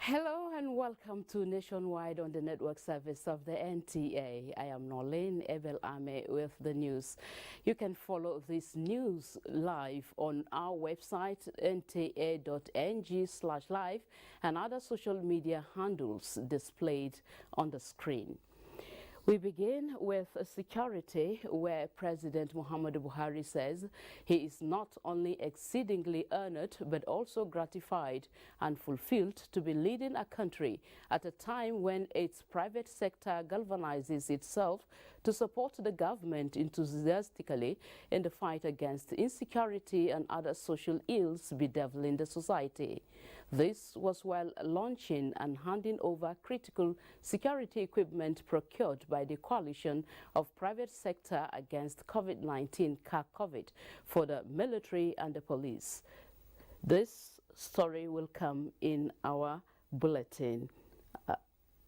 Hello and welcome to Nationwide on the network service of the NTA. I am Nolene Ebel-Ame with the news. You can follow this news live on our website nta.ng/live and other social media handles displayed on the screen. We begin with security, where President Muhammadu Buhari says he is not only exceedingly honored but also gratified and fulfilled to be leading a country at a time when its private sector galvanizes itself to support the government enthusiastically in the fight against insecurity and other social ills bedeviling the society. This was while launching and handing over critical security equipment procured by the coalition of private sector against COVID-19 COVID for the military and the police. This story will come in our bulletin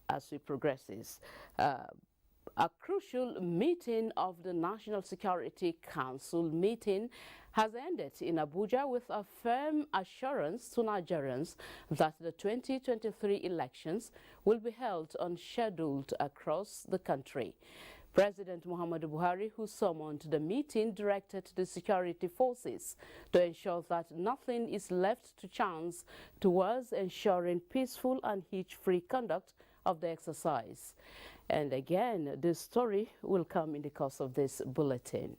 as we progresses. A crucial meeting of the National Security Council meeting has ended in Abuja with a firm assurance to Nigerians that the 2023 elections will be held on schedule across the country. President Muhammadu Buhari, who summoned the meeting, directed the security forces to ensure that nothing is left to chance towards ensuring peaceful and hitch-free conduct of the exercise. And again, this story will come in the course of this bulletin.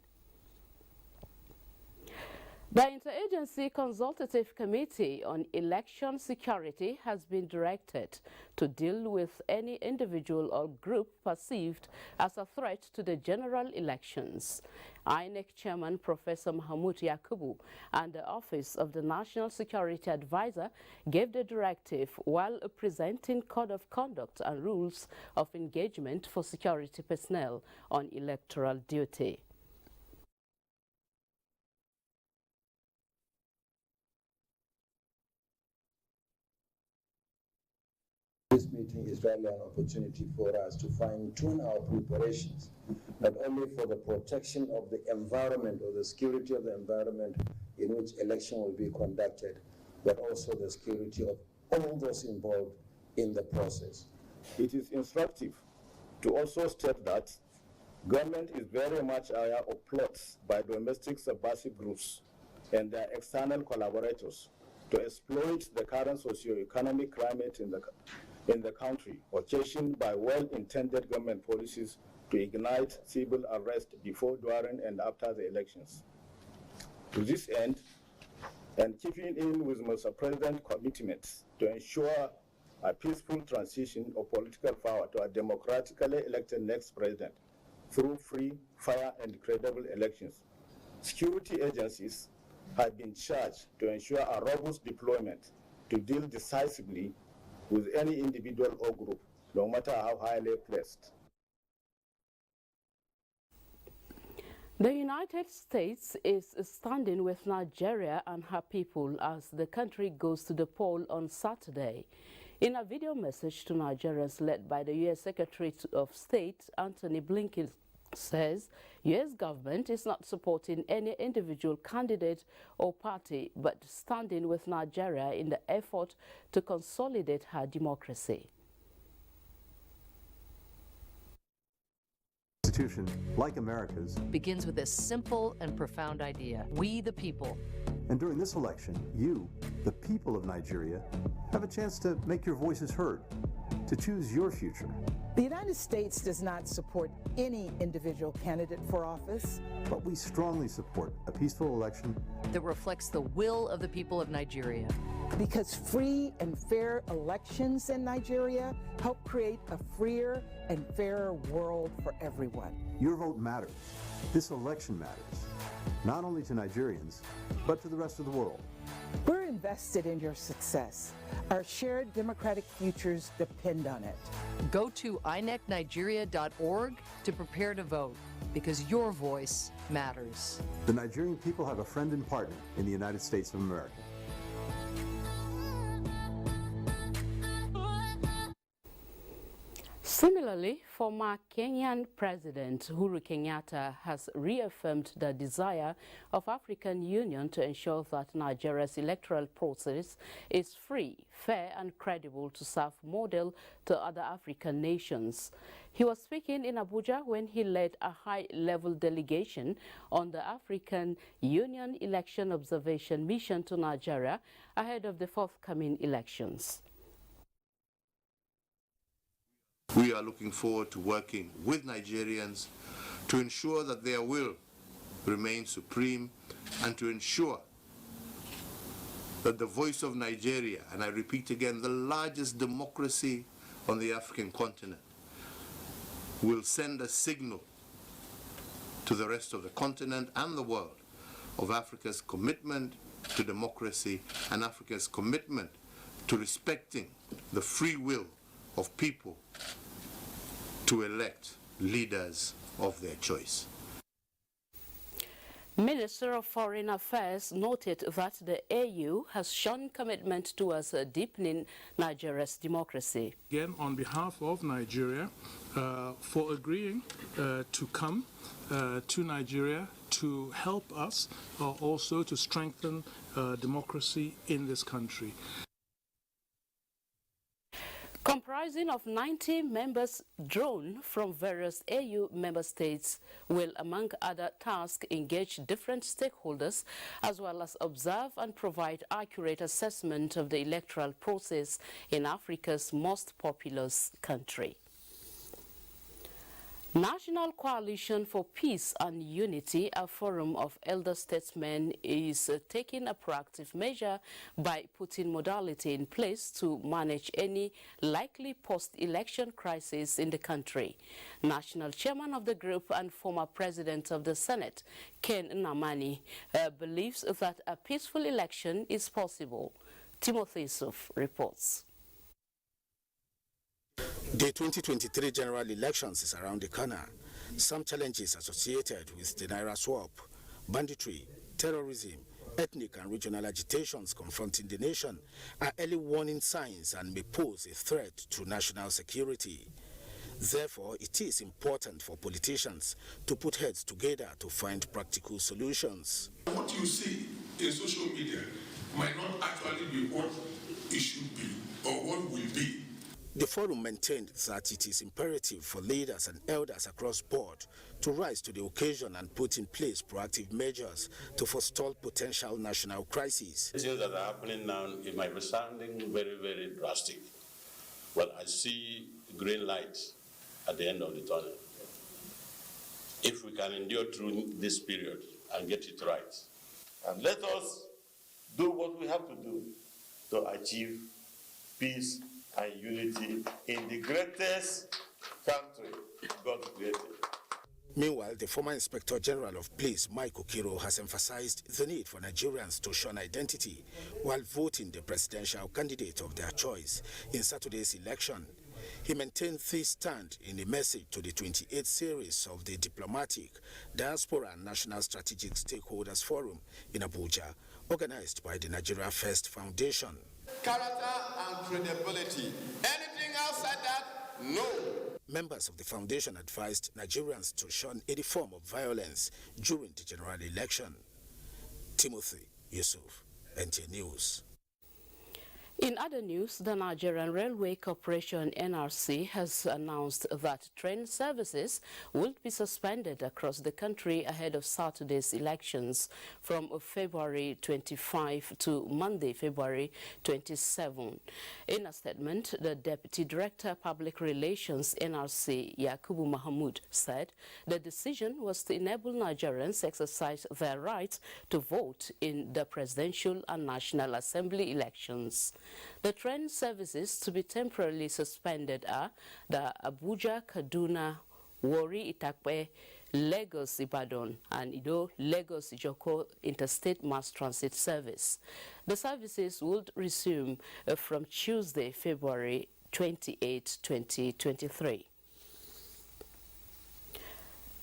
The Interagency Consultative Committee on Election Security has been directed to deal with any individual or group perceived as a threat to the general elections. INEC Chairman Professor Mahmoud Yakubu and the Office of the National Security Advisor gave the directive while presenting Code of Conduct and Rules of Engagement for security personnel on electoral duty. This meeting is really an opportunity for us to fine-tune our preparations, not only for the protection of the environment or the security of the environment in which election will be conducted, but also the security of all those involved in the process. It is instructive to also state that government is very much aware of plots by domestic subversive groups and their external collaborators to exploit the current socio-economic climate in the country, occasioned by well-intended government policies to ignite civil unrest before, during, and after the elections. To this end, and keeping in with Mr. President's commitments to ensure a peaceful transition of political power to a democratically elected next president through free, fair, and credible elections, security agencies have been charged to ensure a robust deployment to deal decisively with any individual or group, no matter how highly placed. The United States is standing with Nigeria and her people as the country goes to the poll on Saturday. In a video message to Nigerians led by the U.S. Secretary of State, Anthony Blinken, says U.S. government is not supporting any individual candidate or party, but standing with Nigeria in the effort to consolidate her democracy. Constitution, like America's, begins with a simple and profound idea: we the people. And during this election, you, the people of Nigeria, have a chance to make your voices heard, to choose your future. The United States does not support any individual candidate for office, but we strongly support a peaceful election that reflects the will of the people of Nigeria. Because free and fair elections in Nigeria help create a freer and fairer world for everyone. Your vote matters. This election matters, not only to Nigerians, but to the rest of the world. We're invested in your success. Our shared democratic futures depend on it. Go to inecnigeria.org to prepare to vote, because your voice matters. The Nigerian people have a friend and partner in the United States of America. Similarly, former Kenyan President Uhuru Kenyatta has reaffirmed the desire of African Union to ensure that Nigeria's electoral process is free, fair and credible to serve model to other African nations. He was speaking in Abuja when he led a high-level delegation on the African Union Election Observation Mission to Nigeria ahead of the forthcoming elections. We are looking forward to working with Nigerians to ensure that their will remains supreme and to ensure that the voice of Nigeria, and I repeat again, the largest democracy on the African continent, will send a signal to the rest of the continent and the world of Africa's commitment to democracy and Africa's commitment to respecting the free will of people to elect leaders of their choice. Minister of Foreign Affairs noted that the AU has shown commitment towards deepening Nigeria's democracy. Again, on behalf of Nigeria, for agreeing to come to Nigeria to help us also to strengthen democracy in this country. Comprising of 90 members drawn from various AU member states will, among other tasks, engage different stakeholders as well as observe and provide accurate assessment of the electoral process in Africa's most populous country. National Coalition for Peace and Unity, a forum of elder statesmen, is taking a proactive measure by putting modality in place to manage any likely post-election crisis in the country. National Chairman of the group and former President of the Senate, Ken Namani, believes that a peaceful election is possible. Timothy Yusuf reports. The 2023 general elections is around the corner. Some challenges associated with the Naira swap, banditry, terrorism, ethnic and regional agitations confronting the nation are early warning signs and may pose a threat to national security. Therefore, it is important for politicians to put heads together to find practical solutions. What you see in social media might not actually be what it should be or what will be. The forum maintained that it is imperative for leaders and elders across board to rise to the occasion and put in place proactive measures to forestall potential national crises. The things that are happening now, it might be sounding very, very drastic, but I see green lights at the end of the tunnel. If we can endure through this period and get it right, and let us do what we have to do to achieve peace and unity in the greatest country God created. Meanwhile, the former Inspector General of Police, Mike Okiro, has emphasized the need for Nigerians to shun identity while voting the presidential candidate of their choice in Saturday's election. He maintained this stand in a message to the 28th series of the Diplomatic, Diaspora and National Strategic Stakeholders Forum in Abuja, organized by the Nigeria First Foundation. Character and credibility. Anything outside that, no. Members of the foundation advised Nigerians to shun any form of violence during the general election. Timothy Yusuf, NTA News. In other news, the Nigerian Railway Corporation (NRC) has announced that train services will be suspended across the country ahead of Saturday's elections from February 25 to Monday, February 27. In a statement, the Deputy Director Public Relations (NRC) Yakubu Mahmoud said the decision was to enable Nigerians exercise their right to vote in the presidential and National Assembly elections. The train services to be temporarily suspended are the Abuja, Kaduna, Warri, Itakpe, Lagos, Ibadan, and Ido, Lagos, Ijoko Interstate Mass Transit Service. The services would resume from Tuesday, February 28, 2023.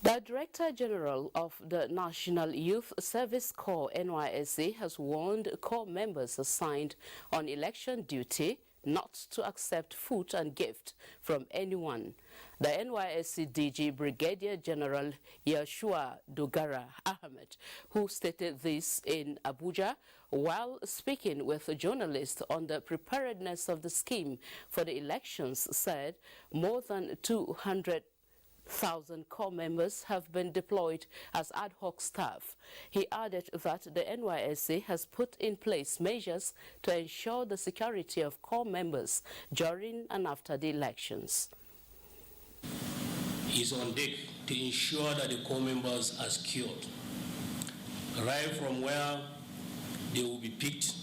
The Director General of the National Youth Service Corps (NYSC) has warned corps members assigned on election duty not to accept food and gift from anyone. The NYSC DG Brigadier General Yeshua Dogara Ahmed, who stated this in Abuja while speaking with a journalist on the preparedness of the scheme for the elections, said more than 200,000 corps members have been deployed as ad hoc staff. He added that the NYSC has put in place measures to ensure the security of corps members during and after the elections. Is on deck to ensure that the corps members are secured, right from where they will be picked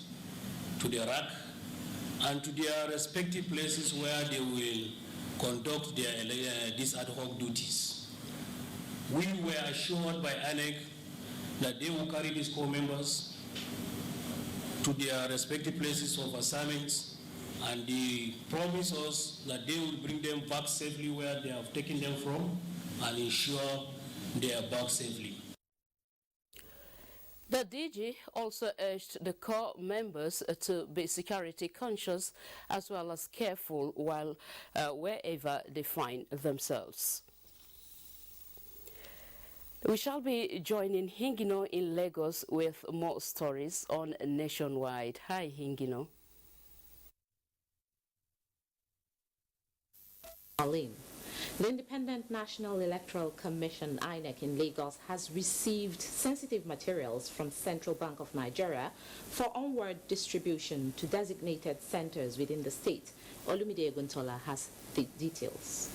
to the rack and to their respective places where they will conduct their these ad hoc duties. We were assured by ANEC that they will carry these corps members to their respective places of assignments, and they promise us that they will bring them back safely where they have taken them from and ensure they are back safely. The DG also urged the corps members to be security conscious as well as careful while wherever they find themselves. We shall be joining Hingino in Lagos with more stories on Nationwide. Hi, Hingino. The Independent National Electoral Commission, INEC, in Lagos has received sensitive materials from Central Bank of Nigeria for onward distribution to designated centers within the state. Olumide Guntola has the details.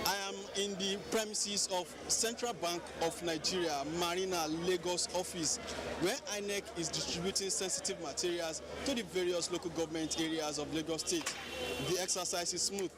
I am in the premises of Central Bank of Nigeria, Marina Lagos office, where INEC is distributing sensitive materials to the various local government areas of Lagos State. The exercise is smooth.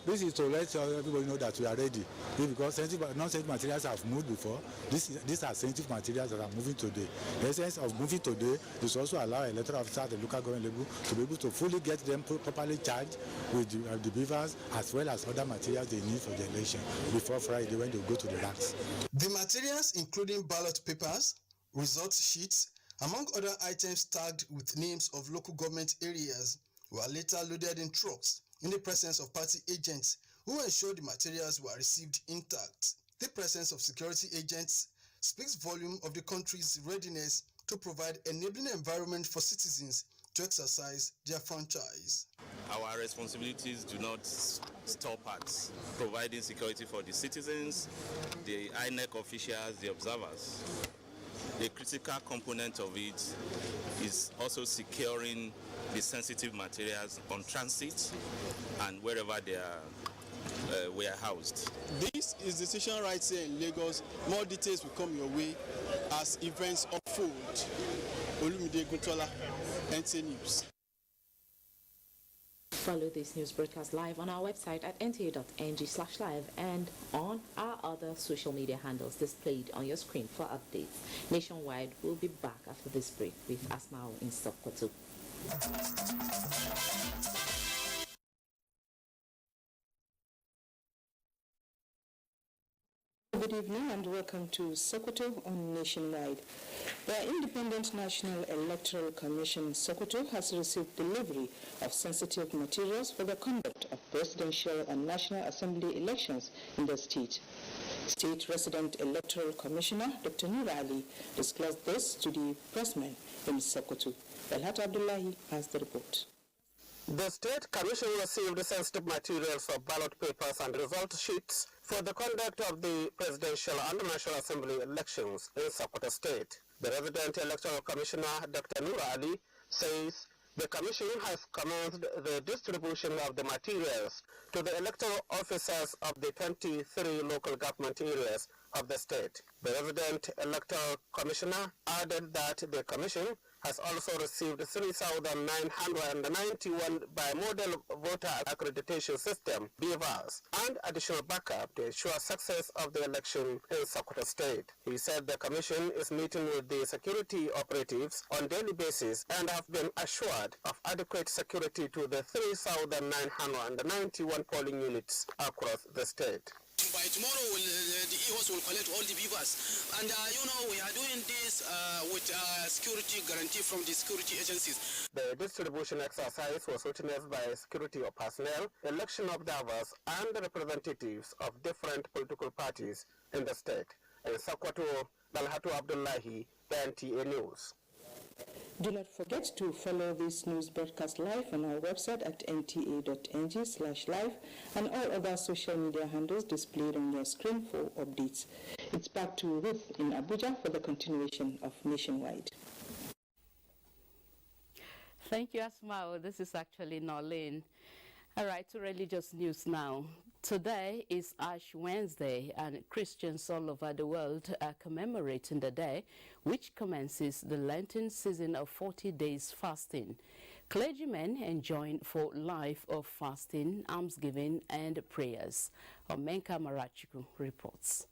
This is to let everybody know that we are ready. Because non-sensitive materials have moved before. These are sensitive materials that are moving today. The essence of moving today is also allow electoral officers at the local government level to be able to fully get them properly charged with the beavers as well as other materials they need for the election before Friday when they go to the ranks. The materials, including ballot papers, result sheets, among other items tagged with names of local government areas, were later loaded in trucks in the presence of party agents who ensured the materials were received intact. The presence of security agents speaks volume of the country's readiness to provide enabling environment for citizens to exercise their franchise. Our responsibilities do not stop at providing security for the citizens, the INEC officials, the observers. A critical component of it is also securing the sensitive materials on transit and wherever they are warehoused. This is Decision Rights here in Lagos. More details will come your way as events unfold. Olumide Guntola, NTA News. Follow this news broadcast live on our website at nta.ng/live and on our other social media handles displayed on your screen for updates. Nationwide will be back after this break with Asmao in Sokoto. Good evening and welcome to Sokoto on Nationwide. The Independent National Electoral Commission Sokoto has received delivery of sensitive materials for the conduct of presidential and National Assembly elections in the state. State Resident Electoral Commissioner Dr. Noor Ali disclosed this to the pressmen in Sokoto. Elhat Abdullahi has the report. The State Commission received sensitive materials for ballot papers and result sheets for the conduct of the presidential and National Assembly elections in Sokoto State. The Resident Electoral Commissioner, Dr. Noor Ali, says the Commission has commenced the distribution of the materials to the electoral officers of the 23 local government areas of the state. The Resident Electoral Commissioner added that the Commission has also received 3,991 bimodal voter accreditation system, BVAS, and additional backup to ensure success of the election in Sokoto State. He said the Commission is meeting with the security operatives on daily basis and have been assured of adequate security to the 3,991 polling units across the state. by tomorrow the EOS will collect all the beavers. And we are doing this with security guarantee from the security agencies. The distribution exercise was witnessed by security personnel, election observers, and representatives of different political parties in the state. In Sokoto, Dalhatu Abdullahi, NTA News. Do not forget to follow this news broadcast live on our website at nta.ng/live and all other social media handles displayed on your screen for updates. It's back to Ruth in Abuja for the continuation of Nationwide. Thank you, Asmao. This is actually Norlene. All right, to religious news now. Today is Ash Wednesday, and Christians all over the world are commemorating the day, which commences the Lenten season of 40 days fasting. Clergymen enjoin for life of fasting, almsgiving, and prayers. Omenka Marachiku reports.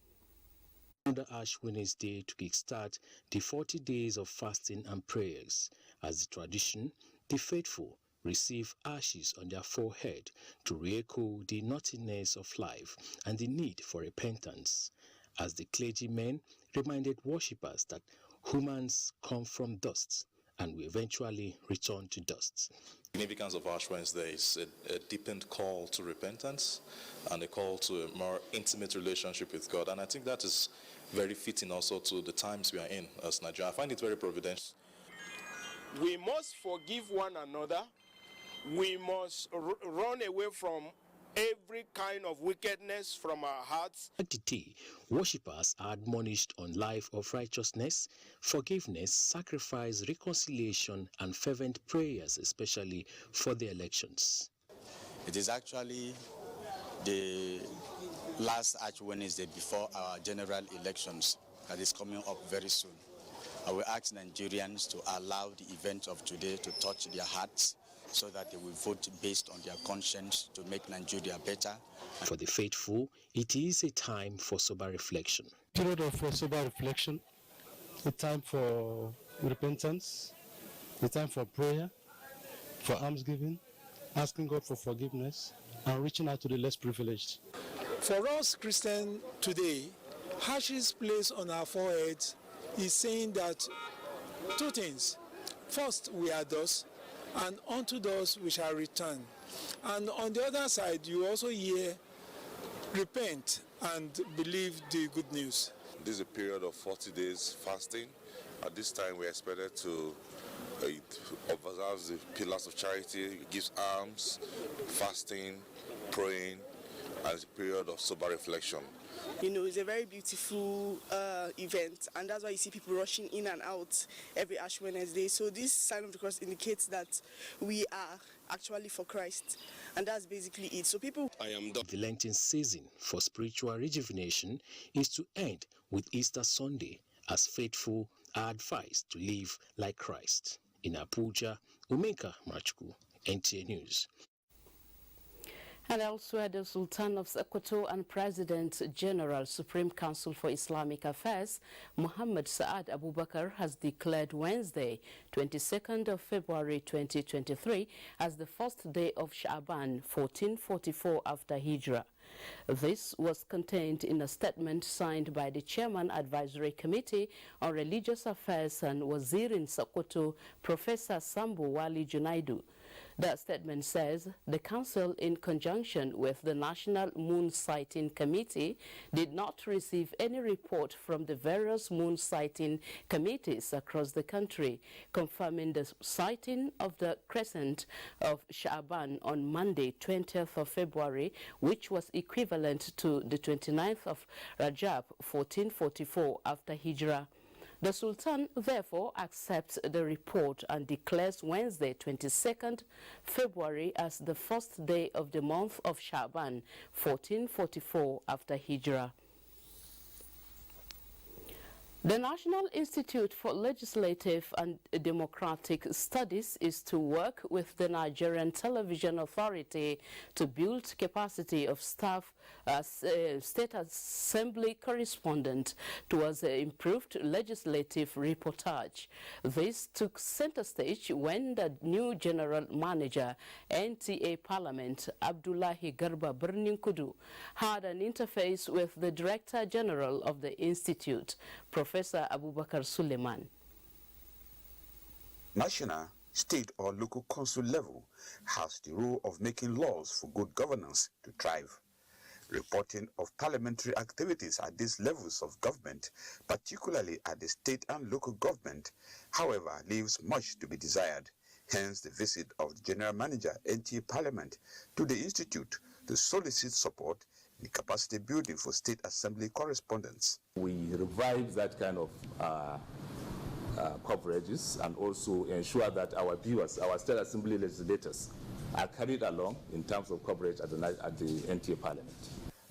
The Ash Wednesday to kickstart the 40 days of fasting and prayers. As the tradition, the faithful receive ashes on their forehead to re-echo the naughtiness of life and the need for repentance, as the clergymen reminded worshippers that humans come from dust and will eventually return to dust. The significance of Ash Wednesday is a deepened call to repentance and a call to a more intimate relationship with God, and I think that is very fitting also to the times we are in as Nigeria. I find it very providential. We must forgive one another. We must run away from every kind of wickedness from our hearts. At the day, worshippers are admonished on life of righteousness, forgiveness, sacrifice, reconciliation, and fervent prayers, especially for the elections. It is actually the last Ash Wednesday before our general elections that is coming up very soon. I will ask Nigerians to allow the event of today to touch their hearts, so that they will vote based on their conscience to make Nigeria better. For the faithful, it is a time for sober reflection. Period of sober reflection, a time for repentance, a time for prayer, for almsgiving, asking God for forgiveness, and reaching out to the less privileged. For us Christians today, ashes placed on our foreheads is saying that two things. First, we are dust, and unto those we shall return. And on the other side, you also hear, repent and believe the good news. This is a period of 40 days fasting. At this time, we're expected to observe the pillars of charity, gives alms, fasting, praying, and it's a period of sober reflection. It's a very beautiful event, and that's why you see people rushing in and out every Ash Wednesday. So this sign of the cross indicates that we are actually for Christ, and that's basically it. So people... The Lenten season for spiritual rejuvenation is to end with Easter Sunday, as faithful are advised to live like Christ. In Abuja, Omenka Marachiku, NTA News. And elsewhere, the Sultan of Sokoto and President General Supreme Council for Islamic Affairs, Muhammad Saad Abubakar, has declared Wednesday, 22nd of February 2023, as the first day of Sha'ban, 1444 after Hijrah. This was contained in a statement signed by the Chairman Advisory Committee on Religious Affairs and Wazir in Sokoto, Professor Sambo Wali Junaidu. The statement says the Council, in conjunction with the National Moon Sighting Committee, did not receive any report from the various moon sighting committees across the country, confirming the sighting of the crescent of Sha'ban on Monday, 20th of February, which was equivalent to the 29th of Rajab, 1444 after Hijrah. The Sultan therefore accepts the report and declares Wednesday, 22nd February as the first day of the month of Sha'ban, 1444 after Hijrah. The National Institute for Legislative and Democratic Studies is to work with the Nigerian Television Authority to build capacity of staff as State Assembly correspondent towards improved legislative reportage. This took center stage when the new General Manager, NTA Parliament, Abdullahi Garba Birnin Kudu, had an interface with the Director General of the Institute, Professor Abubakar Suleiman. National, state or local council level has the role of making laws for good governance to thrive. Reporting of parliamentary activities at these levels of government, particularly at the state and local government, however, leaves much to be desired. Hence the visit of the General Manager, NTA Parliament, to the Institute to solicit support in capacity building for State Assembly correspondents. We revive that kind of coverages and also ensure that our viewers, our State Assembly legislators, are carried along in terms of coverage at the NTA Parliament.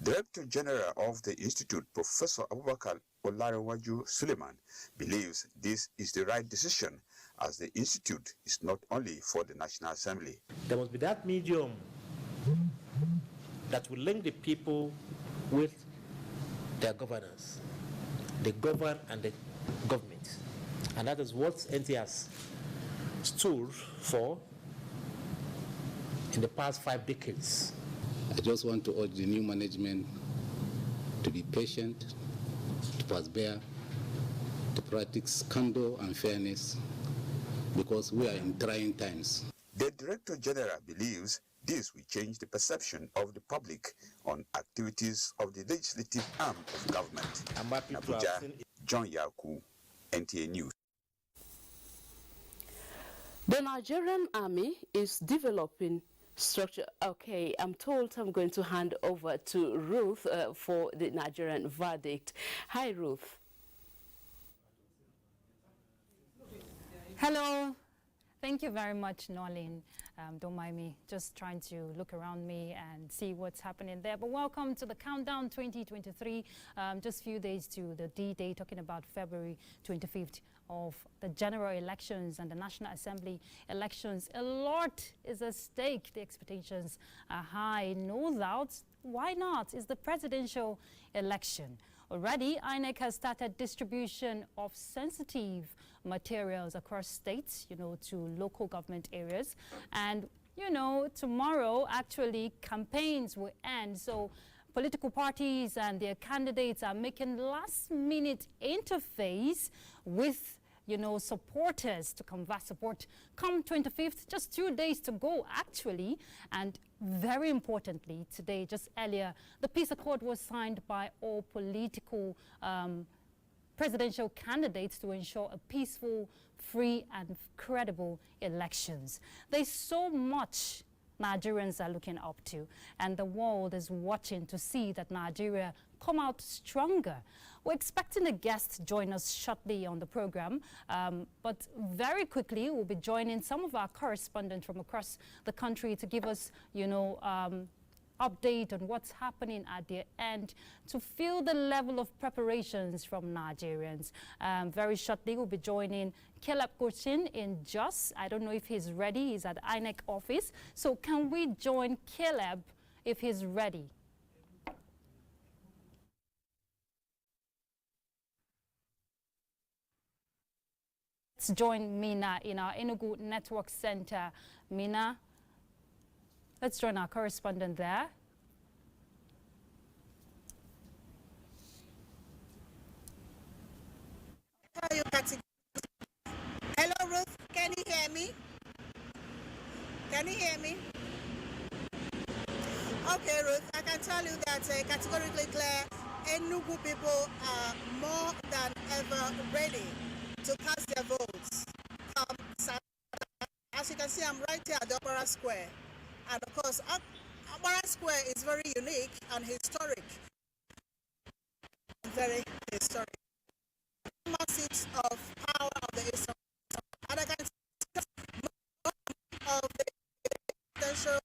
Director General of the Institute, Professor Abubakar Olarewaju Suleiman, believes this is the right decision as the Institute is not only for the National Assembly. There must be that medium that will link the people with their governors, the governed and the government. And that is what NTA has stood for in the past 5 decades. I just want to urge the new management to be patient, to persevere, to practice candor and fairness, because we are in trying times. The Director General believes this will change the perception of the public on activities of the legislative arm of government. Abuja, John Yaku, NTA News. The Nigerian Army is developing structure. Okay, I'm told I'm going to hand over to Ruth for the Nigerian verdict. Hi, Ruth. Hello. Thank you very much, Nolin. Don't mind me, just trying to look around me and see what's happening there. But welcome to the Countdown 2023. Just a few days to the D-Day, talking about February 25th of the general elections and the National Assembly elections. A lot is at stake. The expectations are high, no doubt. Why not? It's the presidential election. Already, INEC has started distribution of sensitive materials across states, to local government areas. And, tomorrow, actually, campaigns will end. So political parties and their candidates are making last-minute interface with supporters to convert support come 25th, just 2 days to go, actually. And very importantly, today, just earlier, the peace accord was signed by all political presidential candidates to ensure a peaceful, free, and credible elections. There's so much Nigerians are looking up to, and the world is watching to see that Nigeria come out stronger. We're expecting a guest to join us shortly on the program, but very quickly we'll be joining some of our correspondents from across the country to give us, update on what's happening at the end to feel the level of preparations from Nigerians. Very shortly we'll be joining Caleb Gochin in Jos. I don't know if he's ready. He's at the INEC office. So can we join Caleb if he's ready? Let's join Mina in our Enugu Network Center. Mina, let's join our correspondent there. Hello, Ruth. Can you hear me? Can you hear me? Okay, Ruth. I can tell you that categorically clear, Enugu people are more than ever ready to cast their votes. As you can see, I'm right here at the Opera Square. And of course, Opera Square is very unique and historic. Very historic. Seats of power of the Eastern. And I can see of the potential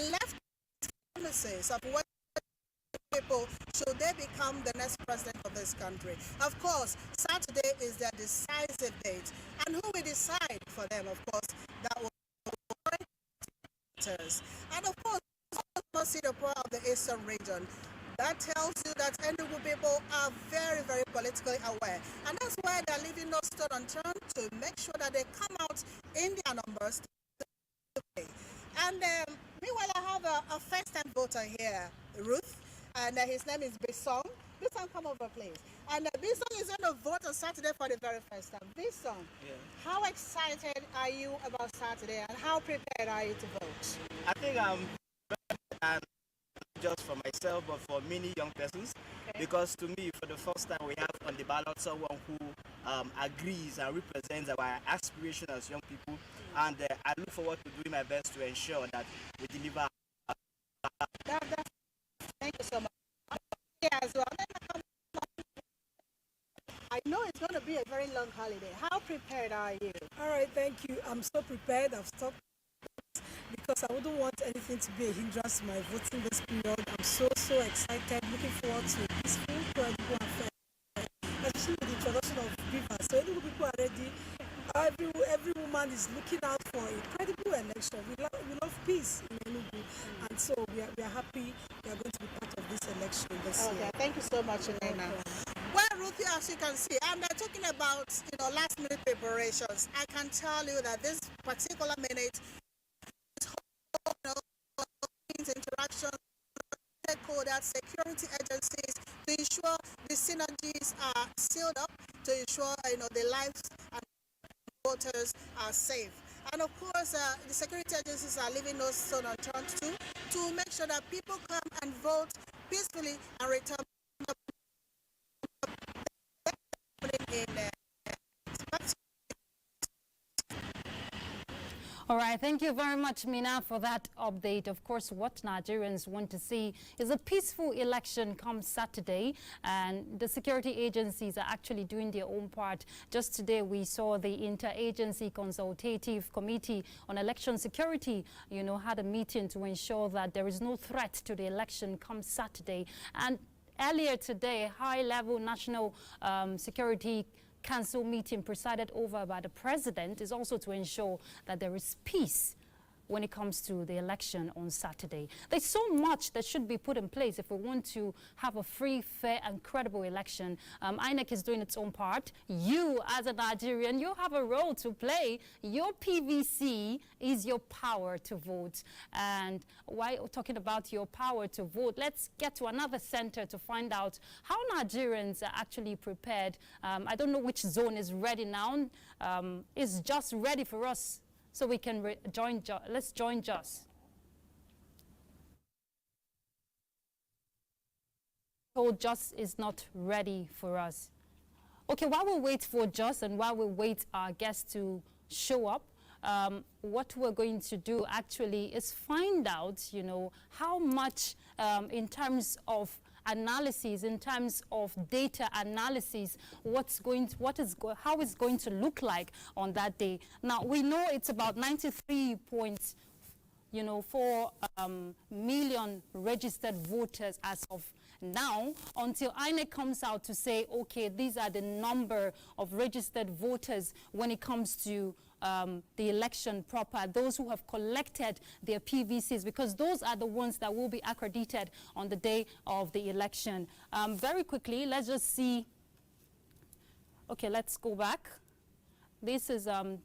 left promises of what people, should they become the next president of this country. Of course, Saturday is their decisive date. And who will decide for them, of course, that will and of course, see the power of the Eastern region. That tells you that Enugu people are very, very politically aware. And that's why they're leaving no stone unturned to make sure that they come out in their numbers. And meanwhile, I have a first-time voter here, Ruth, and his name is Bisong. Bisong, come over, please. And Bisong is going to vote on Saturday for the very first time. Bisong, how excited are you about Saturday, and how prepared are you to vote? I think I'm not just for myself, but for many young persons, because to me, for the first time, we have on the ballot someone who agrees and represents our aspiration as young people, and I look forward to doing my best to ensure that we deliver. Thank you so much. Yeah, as well. I know it's going to be a very long holiday. How prepared are you? All right, thank you. I'm so prepared. I've stopped because I wouldn't want anything to be a hindrance to my voting this period. I'm so excited, looking forward to a peaceful, credible affair, especially with the introduction of rivers. So Enugu people are ready. Every woman is looking out for a credible election. We love peace in Enugu, and so we are happy we are going to be part of this election this year. Thank you so much, Elena. Well, Ruthie, as you can see, and talking about last-minute preparations, I can tell you that this particular minute interactions, stakeholders, security agencies, to ensure the synergies are sealed up, to ensure the lives and voters are safe. And of course, the security agencies are leaving no stone unturned to make sure that people come and vote peacefully and return in All right, thank you very much, Mina, for that update. Of course, what Nigerians want to see is a peaceful election come Saturday, and the security agencies are actually doing their own part. Just today, we saw the Interagency Consultative Committee on Election Security, had a meeting to ensure that there is no threat to the election come Saturday. And earlier today, high-level National Security Council meeting presided over by the president is also to ensure that there is peace when it comes to the election on Saturday. There's so much that should be put in place if we want to have a free, fair and credible election. INEC is doing its own part. You, as a Nigerian, you have a role to play. Your PVC is your power to vote. And while talking about your power to vote, let's get to another center to find out how Nigerians are actually prepared. I don't know which zone is ready now. It's just ready for us. So we can let's join Joss. So Joss is not ready for us. Okay, while we wait for Joss and while we wait our guests to show up, what we're going to do actually is find out, how much in terms of analysis, in terms of data analysis, how it's going to look like on that day. Now, we know it's about 93.4 million registered voters as of now, until INEC comes out to say, okay, these are the number of registered voters when it comes to the election proper, those who have collected their PVCs, because those are the ones that will be accredited on the day of the election. Very quickly, let's just see. Okay, let's go back. This is the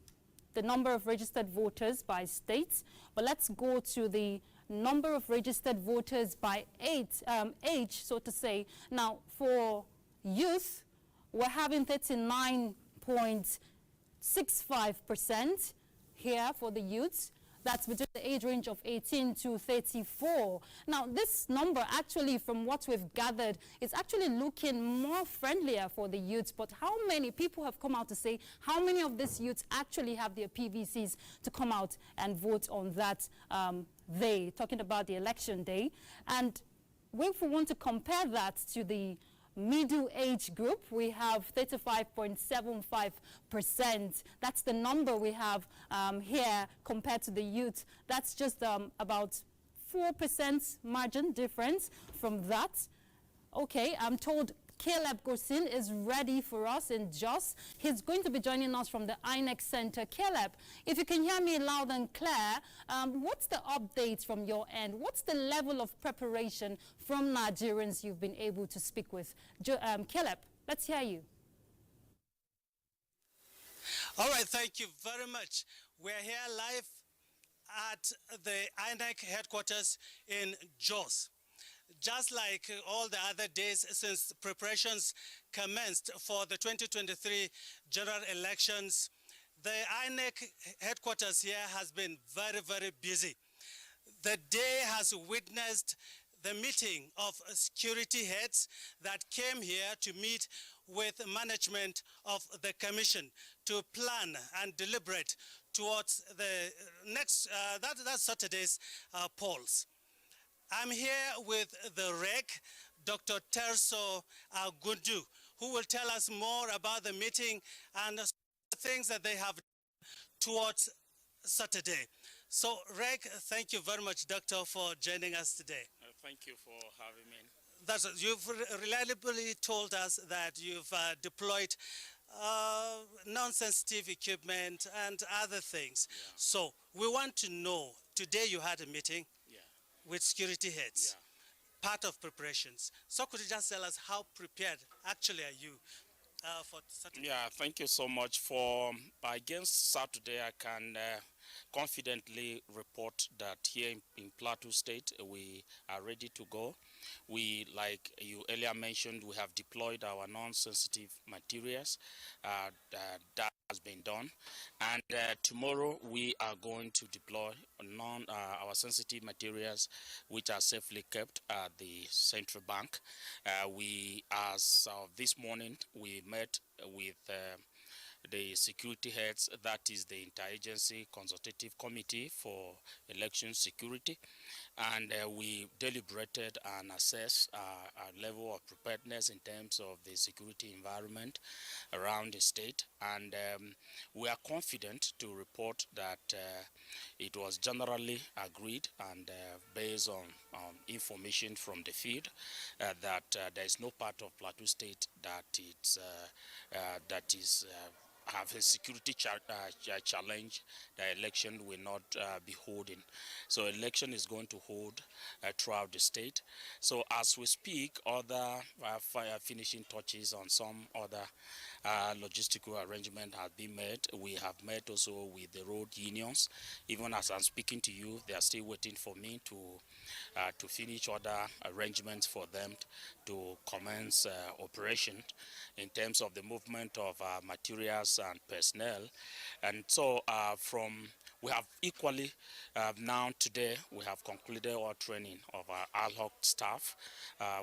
number of registered voters by states, but let's go to the number of registered voters by age, so to say. Now, for youth, we're having 39.65% here for the youths. That's between the age range of 18 to 34. Now, this number actually, from what we've gathered, is actually looking more friendlier for the youths. But how many people have come out to say how many of these youths actually have their PVCs to come out and vote on that day, talking about the election day? And if we want to compare that to the middle age group, we have 35.75%. That's the number we have here compared to the youth. That's just about 4% margin difference from that. Okay, I'm told Caleb Gosin is ready for us in Jos. He's going to be joining us from the INEC Center. Caleb, if you can hear me loud and clear, what's the updates from your end? What's the level of preparation from Nigerians you've been able to speak with? Caleb, let's hear you. All right, thank you very much. We're here live at the INEC headquarters in Jos. Just like all the other days since preparations commenced for the 2023 general elections, the INEC headquarters here has been very, very busy. The day has witnessed the meeting of security heads that came here to meet with management of the commission to plan and deliberate towards the next, that Saturday's polls. I'm here with the REC, Dr. Terso Gundu, who will tell us more about the meeting and the things that they have towards Saturday. So, REC, thank you very much, Doctor, for joining us today. Thank you for having me. You've reliably told us that you've deployed non-sensitive equipment and other things. Yeah. So, we want to know, today you had a meeting with security heads, part of preparations. So could you just tell us how prepared actually are you for Saturday? Yeah, thank you so much. For against Saturday, I can confidently report that here in Plateau State, we are ready to go. We, like you earlier mentioned, we have deployed our non-sensitive materials. That has been done. And tomorrow we are going to deploy our sensitive materials, which are safely kept at the central bank. As of this morning, we met with the security heads, that is the Interagency Consultative Committee for Election Security, and we deliberated and assessed our level of preparedness in terms of the security environment around the state, and we are confident to report that it was generally agreed and based on information from the field that there is no part of Plateau State that is have a security challenge. The election will not be holding. So election is going to hold throughout the state. So as we speak, other finishing touches on some other logistical arrangement have been made. We have met also with the road unions. Even as I'm speaking to you, they are still waiting for me to finish other arrangements for them to commence operation in terms of the movement of materials and personnel. And so we have equally now today we have concluded our training of our ad hoc staff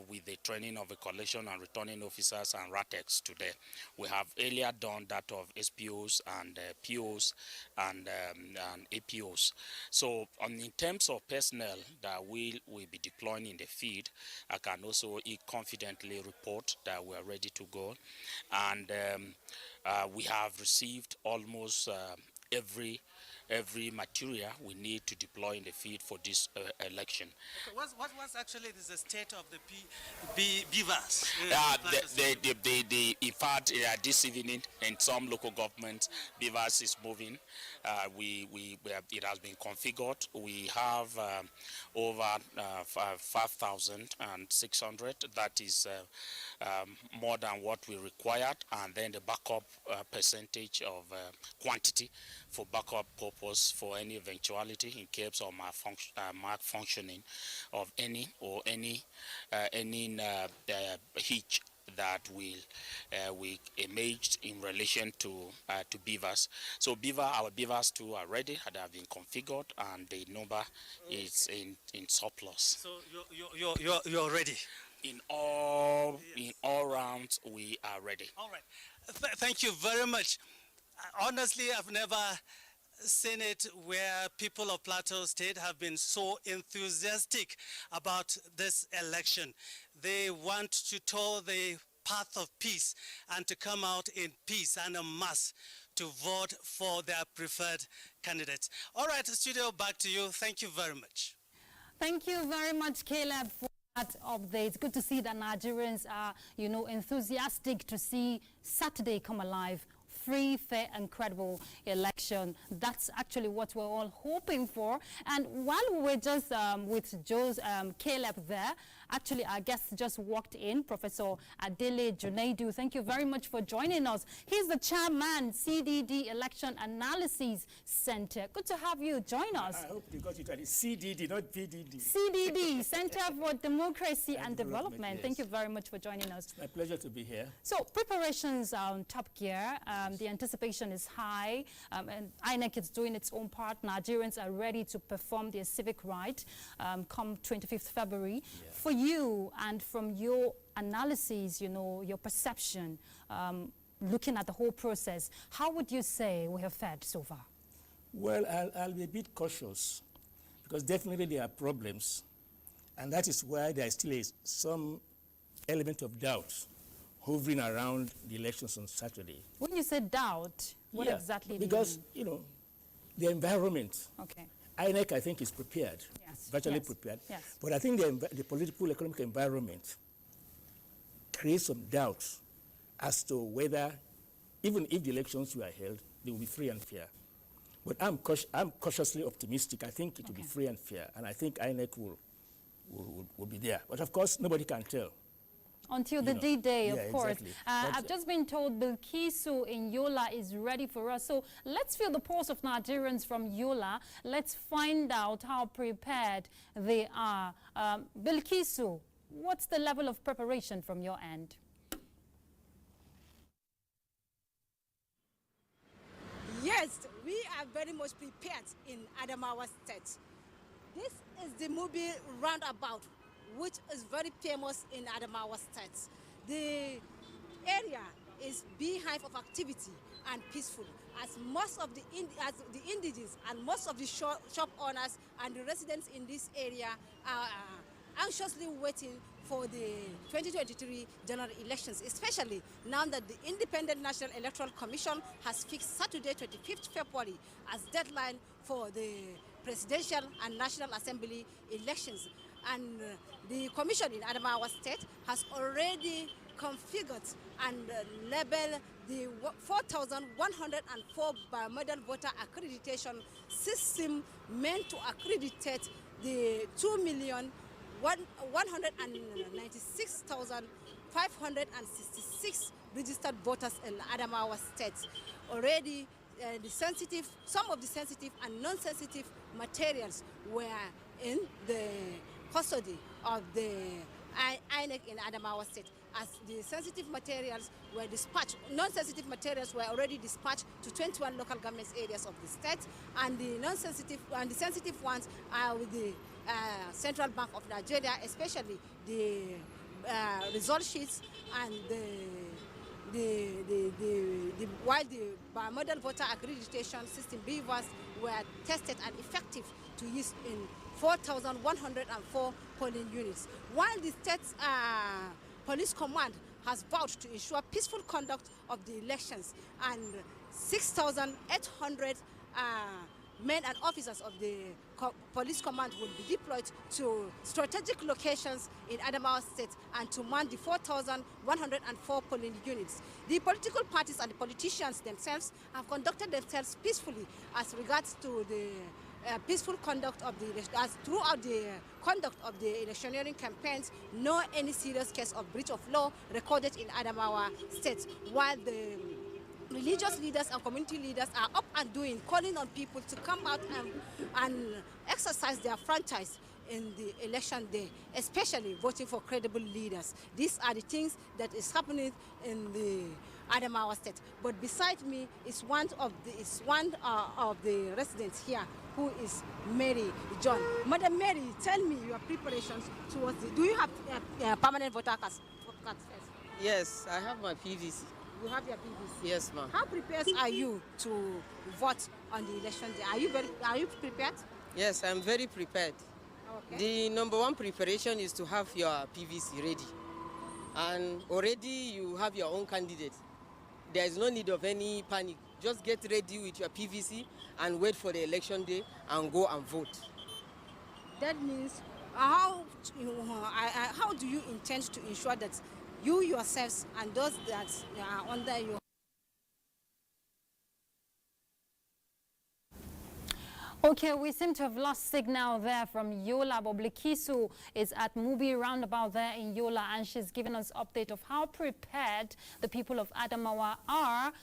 with the training of the collection and returning officers and RATEX today. We have earlier done that of SPOs and POs and APOs. So in terms of personnel that we will be deploying in the field, I can also confidently report that we are ready to go. And we have received almost every material we need to deploy in the field for this election. Okay, what's actually the state of the beavers? In fact, this evening in some local governments, beavers is moving. It has been configured. We have over 5,600. That is more than what we required, and then the backup percentage of quantity for backup purpose for any eventuality in case of malfunctioning of any hitch that we emerged in relation to beavers. So our beavers too are ready, they have been configured, and the number is in surplus. So you're ready. In all rounds, we are ready. All right. Thank you very much. Honestly, I've never seen it where people of Plateau State have been so enthusiastic about this election. They want to tow the path of peace and to come out in peace and en masse to vote for their preferred candidates. All right, studio, back to you. Thank you very much. Thank you very much, Caleb, for Updates. Good to see that Nigerians are, you know, enthusiastic to see Saturday come alive. Free, fair and credible election. That's actually what we're all hoping for. And while we were just with Joe's Caleb there, actually our guest just walked in, Professor Adele Junaidu. Thank you very much for joining us. He's the chairman, CDD Election Analysis Center. Good to have you join us. I hope you got it right. It's CDD, not PDD. CDD, Center for Democracy and Development. Yes. Thank you very much for joining us. It's my pleasure to be here. So preparations are on top gear. The anticipation is high, and INEC is doing its own part. Nigerians are ready to perform their civic right come 25th February. Yeah. For you, and from your analysis, you know, your perception, looking at the whole process, how would you say we have fared so far? Well, I'll be a bit cautious, because definitely there are problems, and that is why there is still some element of doubt hovering around the elections on Saturday. When you say doubt, what exactly do you mean? Because, you know, the environment. Okay. INEC, I think, is prepared, virtually prepared. Yes. But I think the political economic environment creates some doubts as to whether, even if the elections were held, they will be free and fair. But I'm cautiously optimistic. I think it will be free and fair, and I think INEC will be there. But of course, nobody can tell. Until the D-Day, of course. Exactly. I've just been told Bilkisu in Yola is ready for us. So let's feel the pulse of Nigerians from Yola. Let's find out how prepared they are. Bilkisu, what's the level of preparation from your end? Yes, we are very much prepared in Adamawa State. This is the movie roundabout, which is very famous in Adamawa State. The area is beehive of activity and peaceful, as most of the indigenous and most of the shop owners and the residents in this area are anxiously waiting for the 2023 general elections, especially now that the Independent National Electoral Commission has fixed Saturday, 25th February as deadline for the presidential and National Assembly elections. And the commission in Adamawa State has already configured and labeled the 4,104 bimodal voter accreditation system meant to accreditate the 2,196,566 registered voters in Adamawa State. Already, some of the sensitive and non-sensitive materials were in the custody of the INEC in Adamawa State. As the sensitive materials were dispatched, non-sensitive materials were already dispatched to 21 local government areas of the state, and the non-sensitive and the sensitive ones are with the Central Bank of Nigeria, especially the result sheets and while the bimodal voter accreditation system BVAS were tested and effective to use in 4,104 polling units. While the state's police command has vowed to ensure peaceful conduct of the elections, and 6,800 men and officers of the police command will be deployed to strategic locations in Adamawa State and to man the 4,104 polling units. The political parties and the politicians themselves have conducted themselves peacefully as regards to the peaceful conduct of the throughout the conduct of the electioneering campaigns. No any serious case of breach of law recorded in Adamawa State, while the religious leaders and community leaders are up and doing, calling on people to come out and exercise their franchise in the election day, especially voting for credible leaders. These are the things that is happening in the Adamawa State. But beside me is one of the residents here, who is Mary John. Madam Mary, tell me your preparations towards the... Do you have permanent voter cards first? Yes, I have my PVC. You have your PVC? Yes, ma'am. How prepared are you to vote on the election day? Are you prepared? Yes, I'm very prepared. Okay. The number one preparation is to have your PVC ready. And already you have your own candidate. There is no need of any panic. Just get ready with your PVC and wait for the election day and go and vote. That means how do you intend to ensure that you yourselves and those that are under your... Okay, we seem to have lost signal there from Yola. Boblikisu is at Mubi roundabout there in Yola, and she's given us update of how prepared the people of Adamawa are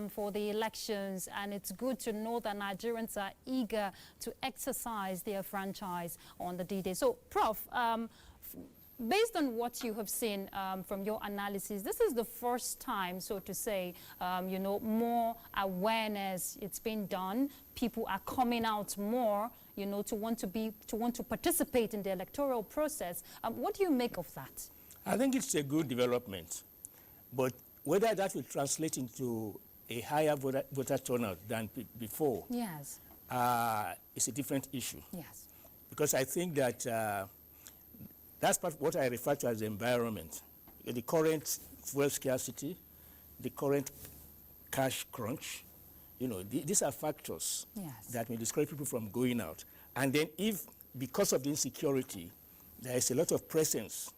for the elections. And it's good to know that Nigerians are eager to exercise their franchise on the D-Day. So, Prof, based on what you have seen from your analysis, this is the first time, so to say, you know, more awareness it's been done. People are coming out more, you know, to want to participate in the electoral process. What do you make of that? I think it's a good development, but whether that will translate into a higher voter turnout than before, yes, is a different issue. Yes, because I think that. That's what I refer to as the environment. The current fuel scarcity, the current cash crunch, you know, these are factors that may discourage people from going out. And then if, because of the insecurity, there is a lot of presence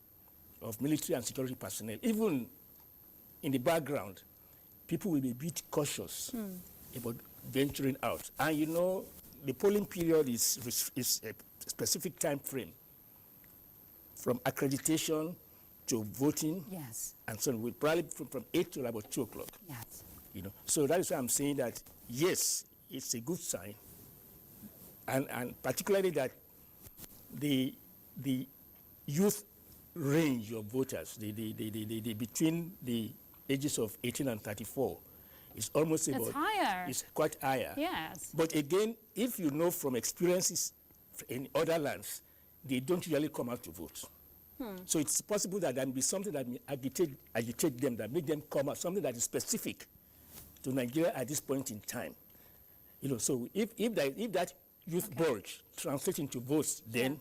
of military and security personnel, even in the background, people will be a bit cautious about venturing out. And you know, the polling period is a specific time frame. From accreditation to voting, and so on, we'll probably from 8 to about 2 o'clock. Yes. You know, so that is why I'm saying that yes, it's a good sign, and particularly that the youth range of voters, the between the ages of 18 and 34, is almost about. It's higher. It's quite higher. Yes. But again, if you know from experiences in other lands, they don't usually come out to vote. So it's possible that there may be something that may agitate them, that make them come out, something that is specific to Nigeria at this point in time. You know, so if that youth bulge translates into votes, then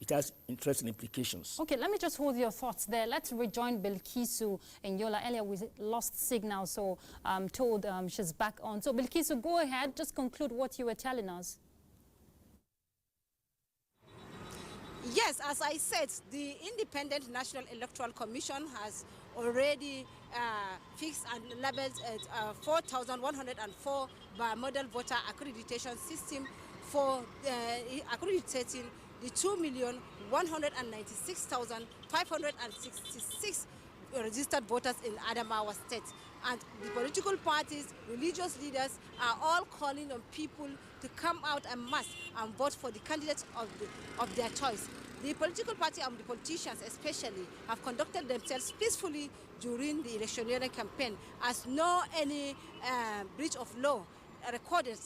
it has interesting implications. Okay, let me just hold your thoughts there. Let's rejoin Bilkisu in Yola. Earlier we lost signal, so I'm told she's back on. So Bilkisu, go ahead, just conclude what you were telling us. Yes, as I said, the Independent National Electoral Commission has already fixed and labeled 4,104 model voter accreditation system for accrediting the 2,196,566 registered voters in Adamawa State. And the political parties, religious leaders are all calling on people to come out en masse and vote for the candidates of their choice. The political party and the politicians especially have conducted themselves peacefully during the electioneering campaign, as no any breach of law recorded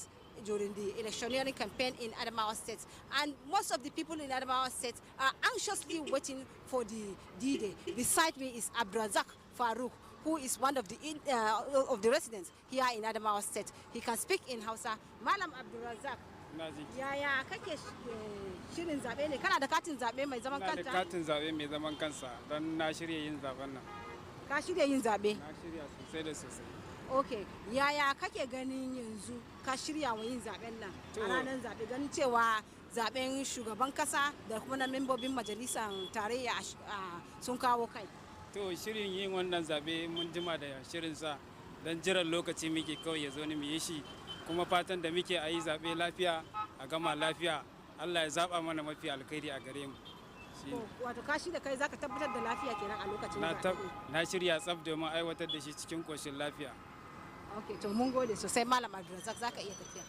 during the electioneering campaign in Adamawa State. And most of the people in Adamawa State are anxiously waiting for the D-Day. Beside me is Abdurazak Farouk, who is one of the residents here in Adamawa State. He can speak in Hausa. Malam Abdurazak, yaya kake shirin zabe ne? Kana da katin zabe mai zaman kanta? Ina da katin zabe mai zaman kansa don na shirya yin zaben nan. Ka shirya yin zabe? Na shirya sosai da sosai. Okay, yaya kake ganin yanzu ka shirya wa yin zaben nan a ranar zabe, ganin cewa zaben shugaban kasa da kuma na membobin majalisar tarayya sun kawo kai? To shirin yin wannan zabe mun jima da shirin sa don jiran lokaci muke kawai ya zo ni mu yi shi, kuma fatan da muke a yi zabe lafiya a gama lafiya, Allah ya zaba mana mafi alkhairi a gare mu. Wato ka shirya kai zaka tabbatar da lafiya kenan a lokacin zabe? Na shirya tsaf domin aiwatar da shi cikin koshin lafiya. Okay, to mun gode sosai Malam Abdurazak, zaka iya tafiya.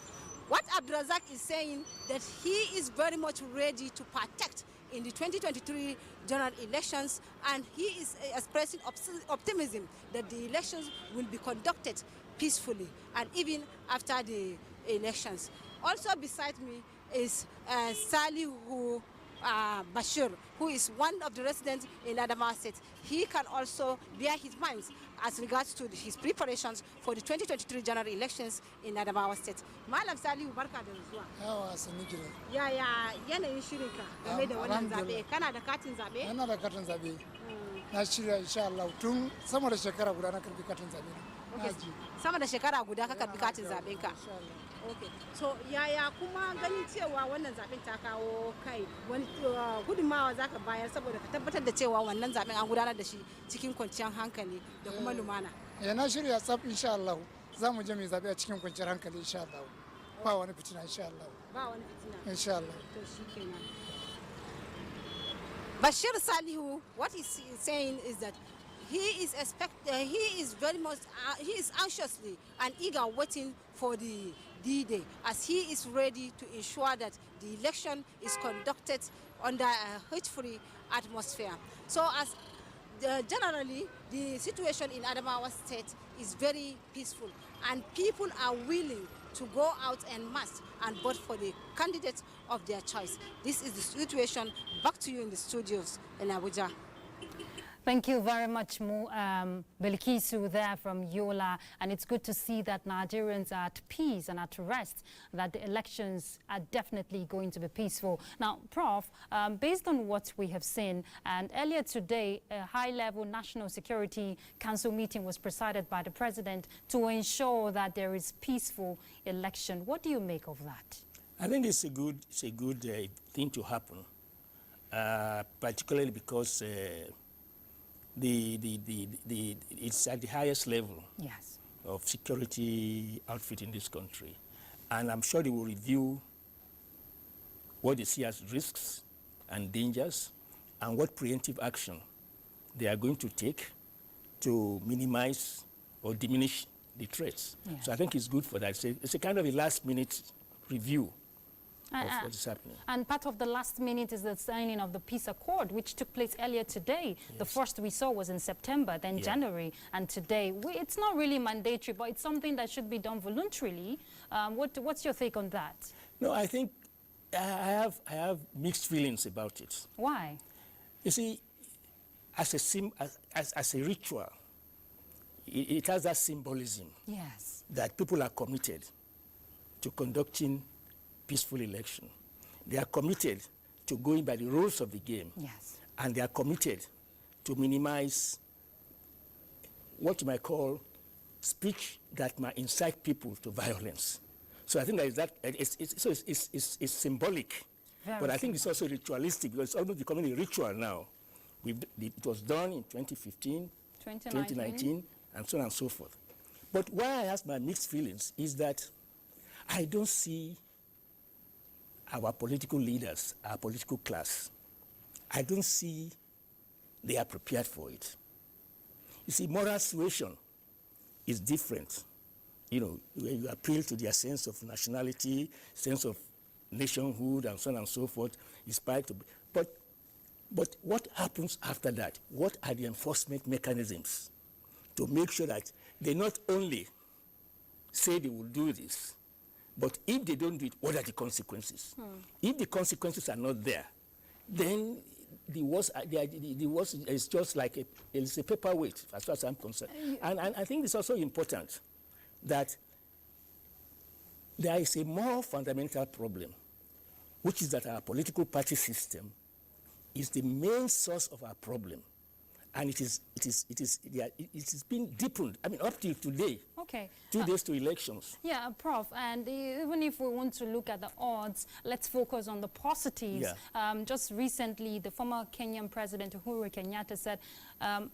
What Abdurazak is saying that he is very much ready to protect in the 2023 general elections, and he is expressing optimism that the elections will be conducted peacefully and even after the elections. Also beside me is Salihu Bashir, who is one of the residents in Adamawa State. He can also bear his mind as regards to his preparations for the 2023 general elections in Adamawa State. Malam Salihu, barka da zuwa. Yawa, sani gida. Yaya yanayin shirinka game da wannan zabe? Kana da katin zabe? Ina da katin zabe. Na shirya insha Allah tun sama da shekara guda na karbi katin zabe. Sama da shekara guda ka karbi katin zaben ka. Okay. So yaya kuma ganin cewa wannan zaben ta kawo kai wani gudunmawa zaka bayar saboda ka tabbatar da cewa wannan zaben an gudanar da shi cikin kwanciyar hankali da kuma lumana. Na shirya tsaf insha Allah. Za mu je mu zabe a cikin kwanciyar hankali insha Allah. Ba wani fitina insha Allah. Ba wani fitina. Insha Allah. To shikenan. Bashir Salihu, what he's saying is that he is anxiously and eager waiting for the D-Day, as he is ready to ensure that the election is conducted under a hate-free atmosphere. So as generally, the situation in Adamawa State is very peaceful, and people are willing to go out en masse and vote for the candidate of their choice. This is the situation. Back to you in the studios in Abuja. Thank you very much, Belkisu there from Yola. And it's good to see that Nigerians are at peace and at rest, that the elections are definitely going to be peaceful. Now, Prof, based on what we have seen, and earlier today, a high-level National Security Council meeting was presided by the President to ensure that there is peaceful election. What do you make of that? I think it's a good thing to happen, particularly because it's at the highest level of security outfit in this country. And I'm sure they will review what they see as risks and dangers and what preemptive action they are going to take to minimize or diminish the threats. Yes. So I think it's good for that. It's a kind of a last-minute review of what is happening. And part of the last minute is the signing of the peace accord, which took place earlier today. Yes. The first we saw was in September, then January, and today. It's not really mandatory, but it's something that should be done voluntarily. What's your take on that? No, I think I have mixed feelings about it. Why? You see, as a ritual, it has that symbolism. Yes. That people are committed to conducting peaceful election. They are committed to going by the rules of the game. Yes. And they are committed to minimize what you might call speech that might incite people to violence. So I think that it's symbolic. But I think it's also ritualistic, because it's almost becoming a ritual now. It was done in 2015, 2019, and so on and so forth. But why I have my mixed feelings is that I don't see our political leaders, our political class, I don't see they are prepared for it. You see, moral suasion is different. You know, when you appeal to their sense of nationality, sense of nationhood, and so on and so forth, but what happens after that? What are the enforcement mechanisms to make sure that they not only say they will do this, but if they don't do it, what are the consequences? If the consequences are not there, then the worst is just like it's a paperweight, as far as I'm concerned. And I think it's also important that there is a more fundamental problem, which is that our political party system is the main source of our problem. And it is being deepened. I mean, up till today. Okay. 2 days to elections. Yeah, Prof. And even if we want to look at the odds, let's focus on the positives. Yeah. Just recently, the former Kenyan President Uhuru Kenyatta said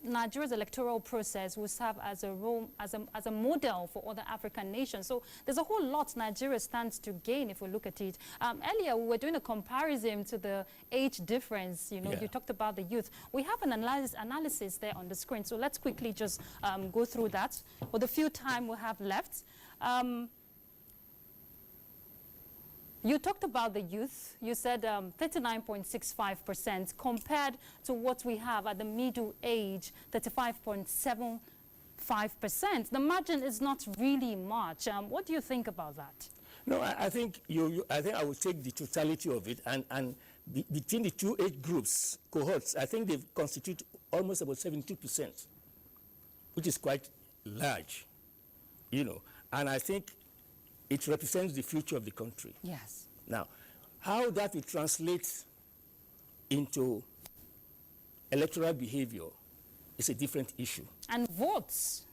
Nigeria's electoral process will serve as a role, as a model for other African nations. So there's a whole lot Nigeria stands to gain if we look at it. Earlier, we were doing a comparison to the age difference. You know, you talked about the youth. We have an analysis there on the screen. So let's quickly just go through that with the few time we have left. You talked about the youth. You said 39.65% compared to what we have at the middle age, 35.75%. The margin is not really much. What do you think about that? No, I think I think I will take the totality of it, and between the two age groups, cohorts, I think they constitute almost about 72%, which is quite large, you know. And I think it represents the future of the country. Yes. Now, how that will translate into electoral behavior is a different issue. And votes.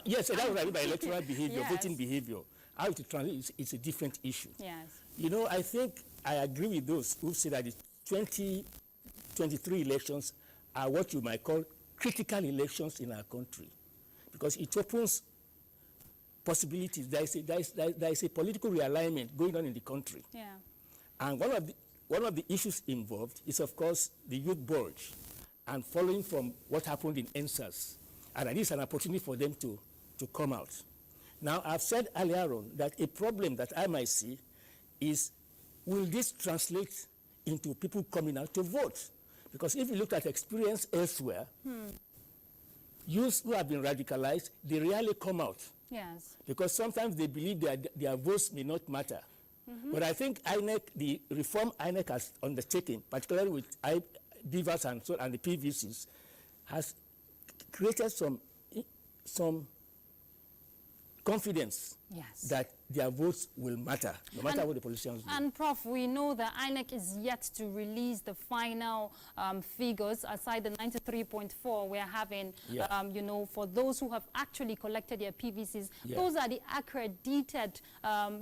Yes, that was what I mean by electoral behavior, voting behavior. How it translates is a different issue. Yes. You know, I think I agree with those who say that the 2023 elections are what you might call critical elections in our country, because it opens possibilities. There is a political realignment going on in the country. Yeah. And one of the issues involved is, of course, the youth bulge, and following from what happened in NSAS, and it is an opportunity for them to come out. Now, I've said earlier on that a problem that I might see is, will this translate into people coming out to vote? Because if you look at experience elsewhere, youths who have been radicalized, they rarely come out. Yes. Because sometimes they believe their votes may not matter. But I think INEC, the reform INEC has undertaken, particularly with BVAS and the PVCs, has created some confidence that their votes will matter, no matter what the politicians do. And Prof, we know that INEC is yet to release the final figures, aside the 93.4 we're having, you know, for those who have actually collected their PVCs. Those are the accredited,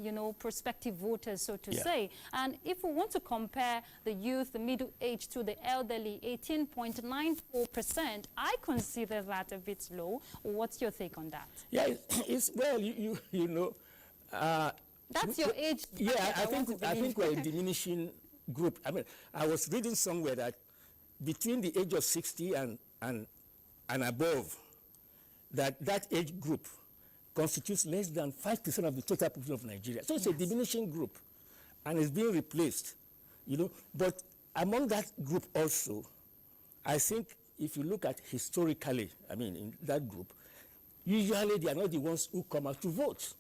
you know, prospective voters, so to say. And if we want to compare the youth, the middle age to the elderly, 18.94%, I consider that a bit low. What's your take on that? Yeah, it's well, you know, that's your age. Yeah, I think we're a diminishing group. I mean, I was reading somewhere that between the age of 60 and above, that age group constitutes less than 5% of the total population of Nigeria. So it's a diminishing group, and it's being replaced, you know. But among that group also, I think if you look at historically, I mean, in that group, usually they are not the ones who come out to vote.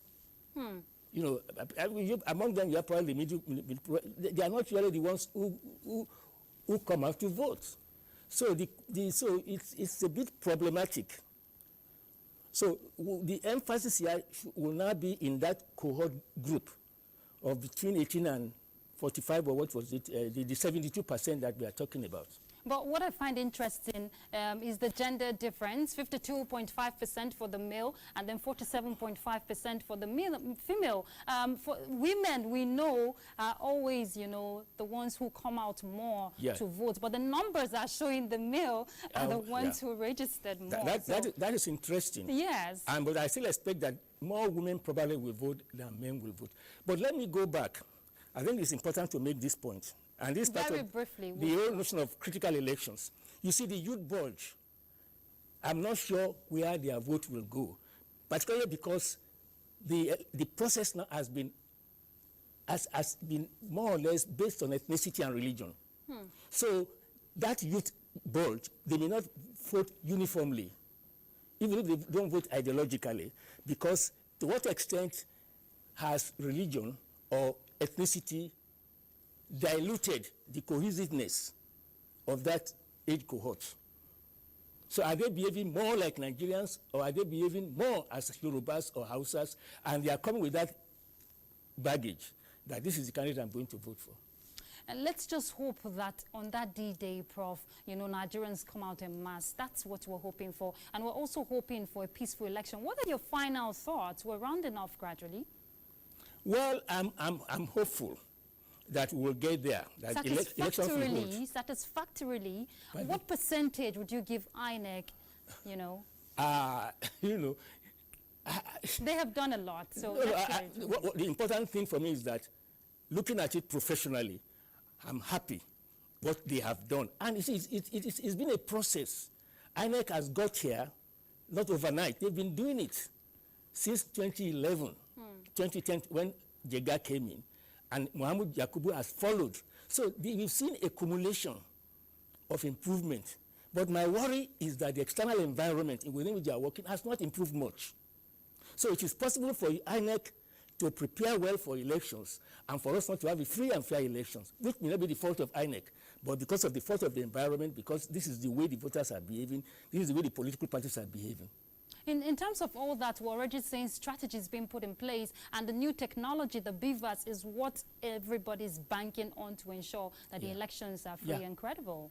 You know, among them, you are probably they are not usually the ones who come out to vote. So so it's a bit problematic. So the emphasis here will now be in that cohort group of between 18 and 45, or what was it, the 72% that we are talking about. But what I find interesting is the gender difference, 52.5% for the male and then 47.5% for the female. For women, we know are always, you know, the ones who come out more to vote. But the numbers are showing the male are the ones who registered more. That is interesting. Yes. But I still expect that more women probably will vote than men will vote. But let me go back. I think it's important to make this point. And this part of briefly, the whole notion of critical elections. You see, the youth bulge, I'm not sure where their vote will go, particularly because the process now has been more or less based on ethnicity and religion. So that youth bulge, they may not vote uniformly, even if they don't vote ideologically, because to what extent has religion or ethnicity diluted the cohesiveness of that age cohort? So are they behaving more like Nigerians, or are they behaving more as Yorubas or Hausas, and they are coming with that baggage that this is the candidate I'm going to vote for? And let's just hope that on that D-Day, Prof, you know, Nigerians come out en masse. That's what we're hoping for. And we're also hoping for a peaceful election. What are your final thoughts? We're rounding off gradually. Well, I'm hopeful that we will get there. That satisfactorily, what percentage would you give INEC, you know? You know, they have done a lot. So the important thing for me is that, looking at it professionally, I'm happy what they have done. And it's been a process. INEC has got here, not overnight. They've been doing it since 2011, 2010, when Jega came in. And Muhammad Yakubu has followed. So we've seen accumulation of improvement. But my worry is that the external environment within which they are working has not improved much. So it is possible for INEC to prepare well for elections and for us not to have a free and fair elections, which may not be the fault of INEC, but because of the fault of the environment, because this is the way the voters are behaving, this is the way the political parties are behaving. In terms of all that, we're already saying strategies being put in place, and the new technology, the BVAS, is what everybody's banking on to ensure that the elections are free and credible.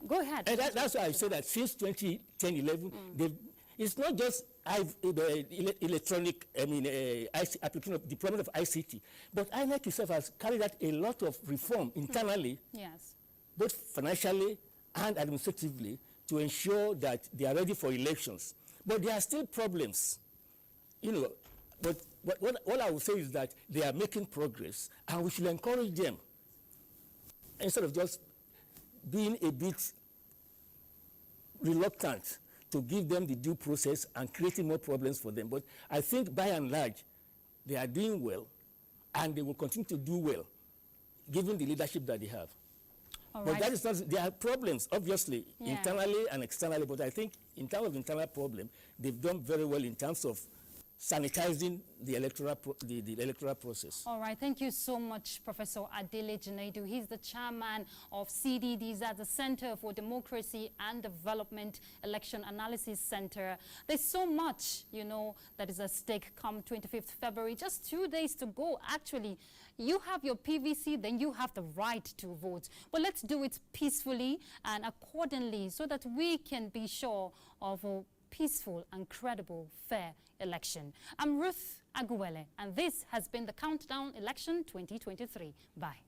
Go ahead. And that's why I say that since 2010-11, it's not just electronic, application of deployment of ICT. But INEC itself has carried out a lot of reform internally, yes, both financially and administratively, to ensure that they are ready for elections. But there are still problems, But what I would say is that they are making progress, and we should encourage them instead of just being a bit reluctant to give them the due process and creating more problems for them. But I think by and large, they are doing well, and they will continue to do well, given the leadership that they have. All but right. that is not, there are problems, obviously, internally and externally, but I think in terms of internal problem, they've done very well in terms of sanitizing the electoral process. All right, thank you so much, Professor Adele Junaidu. He's the chairman of CDDs at the Center for Democracy and Development Election Analysis Center. There's so much, that is at stake come 25th February. Just 2 days to go, actually. You have your PVC, then you have the right to vote. But let's do it peacefully and accordingly so that we can be sure of a peaceful and credible, fair election. I'm Ruth Aguwele, and this has been the Countdown Election 2023. Bye.